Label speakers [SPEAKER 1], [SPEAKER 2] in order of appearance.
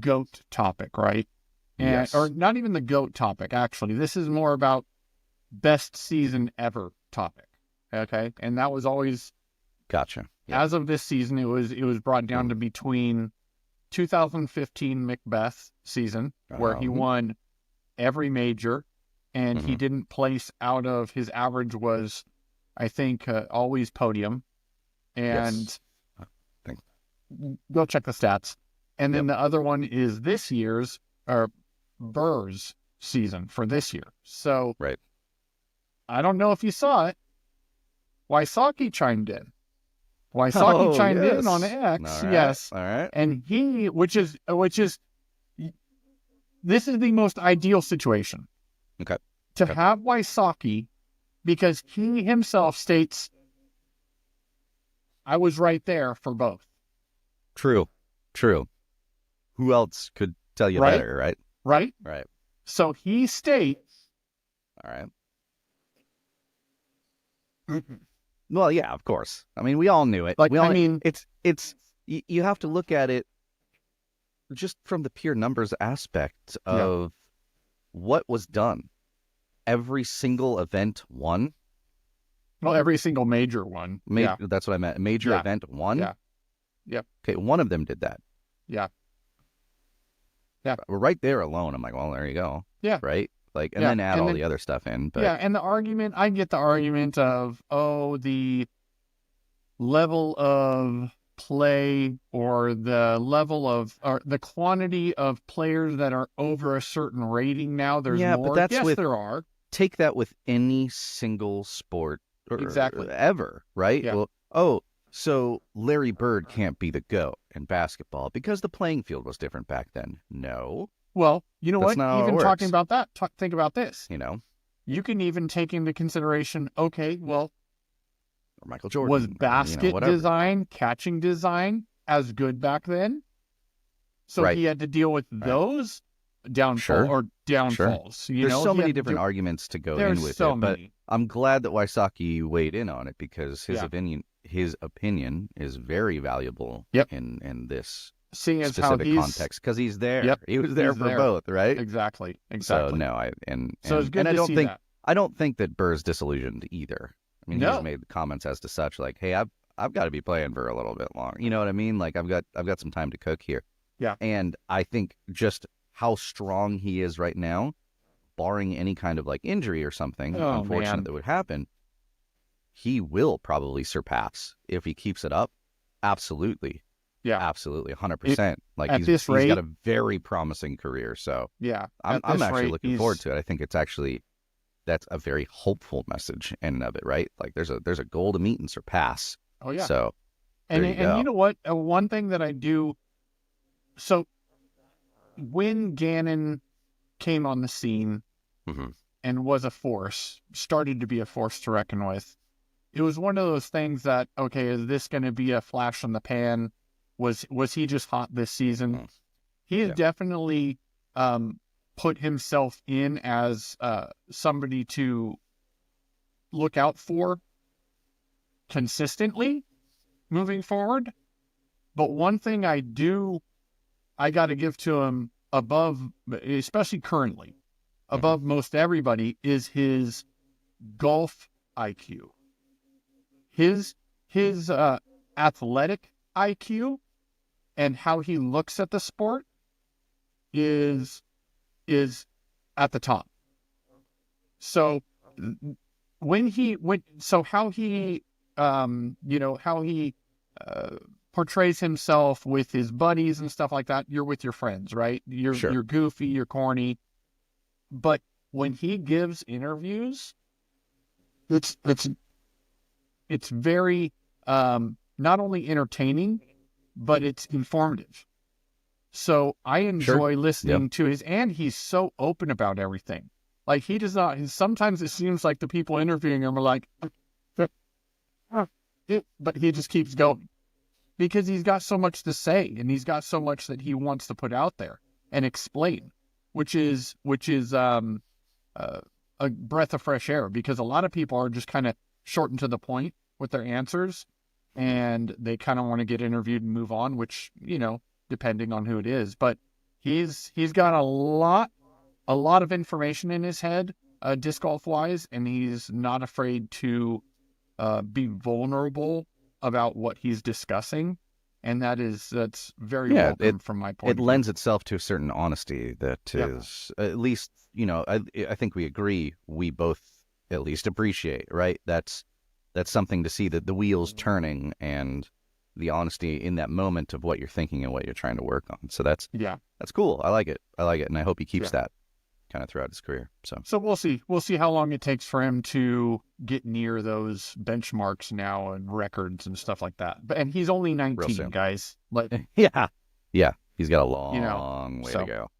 [SPEAKER 1] GOAT topic, right? And
[SPEAKER 2] Yes.
[SPEAKER 1] or not even the GOAT topic, actually. This is more about best season ever topic. Okay. And that was always,
[SPEAKER 2] Gotcha. Yep.
[SPEAKER 1] as of this season, it was brought down to between 2015 McBeth season, where he won every major, and he didn't place out of his average was, I think, always podium. And
[SPEAKER 2] Yes. I think.
[SPEAKER 1] go check the stats. And then the other one is this year's, or Burh's season for this year. So
[SPEAKER 2] Right.
[SPEAKER 1] I don't know if you saw it. Wysocki chimed in. Wysocki chimed in on X.
[SPEAKER 2] All right.
[SPEAKER 1] Yes.
[SPEAKER 2] All right.
[SPEAKER 1] And he, which is, this is the most ideal situation.
[SPEAKER 2] Okay.
[SPEAKER 1] To have Wysocki, because he himself states, I was right there for both.
[SPEAKER 2] True. Who else could tell you better, right?
[SPEAKER 1] Right?
[SPEAKER 2] Right.
[SPEAKER 1] So he states.
[SPEAKER 2] All right. Well, yeah, of course. I mean, we all knew it. It's you have to look at it just from the pure numbers aspect of what was done. Every single event won.
[SPEAKER 1] Well, every single major one.
[SPEAKER 2] That's what I meant. Major event won.
[SPEAKER 1] Yeah. Yep.
[SPEAKER 2] Okay, one of them did that.
[SPEAKER 1] Yeah.
[SPEAKER 2] We're right there alone. I'm like, well, there you go.
[SPEAKER 1] Yeah.
[SPEAKER 2] Right? Like, and then add all the other stuff in. But
[SPEAKER 1] and the argument, I get the argument of, the level of play or the level of, or the quantity of players that are over a certain rating now. There's more.
[SPEAKER 2] But that's
[SPEAKER 1] there are.
[SPEAKER 2] Take that with any single sport
[SPEAKER 1] Exactly.
[SPEAKER 2] ever, right?
[SPEAKER 1] Yeah.
[SPEAKER 2] Well, so Larry Bird can't be the GOAT in basketball because the playing field was different back then. No.
[SPEAKER 1] Well, you know
[SPEAKER 2] That's
[SPEAKER 1] what?
[SPEAKER 2] not how it
[SPEAKER 1] Even
[SPEAKER 2] works.
[SPEAKER 1] talking about that, think about this.
[SPEAKER 2] You
[SPEAKER 1] can even take into consideration, or
[SPEAKER 2] Michael Jordan.
[SPEAKER 1] Was basket design, catching design as good back then? So he had to deal with those downfalls.
[SPEAKER 2] There's so many different arguments to go in with it, but I'm glad that Wysocki weighed in on it because his opinion is very valuable in this specific context because he's there.
[SPEAKER 1] Yep.
[SPEAKER 2] He was there for both, right?
[SPEAKER 1] Exactly.
[SPEAKER 2] So no,
[SPEAKER 1] it's good to see that.
[SPEAKER 2] I don't think that Burr's disillusioned either. I mean, he's made comments as to such like, "Hey, I've got to be playing Burr a little bit longer." You know what I mean? Like I've got some time to cook here.
[SPEAKER 1] Yeah.
[SPEAKER 2] And I think just how strong he is right now, barring any kind of like injury or something unfortunate that would happen, he will probably surpass if he keeps it up. Absolutely. Yeah, absolutely, 100%. Like he's got a very promising career. So I'm actually looking forward to it. I think that's a very hopeful message in and of it, right? Like there's a goal to meet and surpass.
[SPEAKER 1] Oh yeah.
[SPEAKER 2] So
[SPEAKER 1] and you know what? One thing that I do. So when Gannon came on the scene and was started to be a force to reckon with, it was one of those things that, okay, is this going to be a flash in the pan? Was he just hot this season? He has definitely put himself in as somebody to look out for consistently moving forward. But one thing I got to give to him above, especially currently, above most everybody, is his golf IQ. His athletic IQ and how he looks at the sport is at the top. So how he portrays himself with his buddies and stuff like that. You're with your friends, right? You're goofy, you're corny, but when he gives interviews, it's very not only entertaining, but it's informative. So I enjoy listening to and he's so open about everything. Like he does not. Sometimes it seems like the people interviewing him are like, but he just keeps going because he's got so much to say and he's got so much that he wants to put out there and explain, which is a breath of fresh air because a lot of people are just kind of short and to the point with their answers and they kind of want to get interviewed and move on, which, depending on who it is. But He's got a lot of information in his head, disc golf wise, and he's not afraid to be vulnerable about what he's discussing, and that's very welcome from my point of view.
[SPEAKER 2] It lends itself to a certain honesty that is, at least, I think we agree, we both at least appreciate, right? That's something to see, that the wheels turning and the honesty in that moment of what you're thinking and what you're trying to work on. So that's cool. I like it, and I hope he keeps that kind of throughout his career. So
[SPEAKER 1] we'll see how long it takes for him to get near those benchmarks now and records and stuff like that. And he's only 19, guys.
[SPEAKER 2] yeah, he's got a long way to go.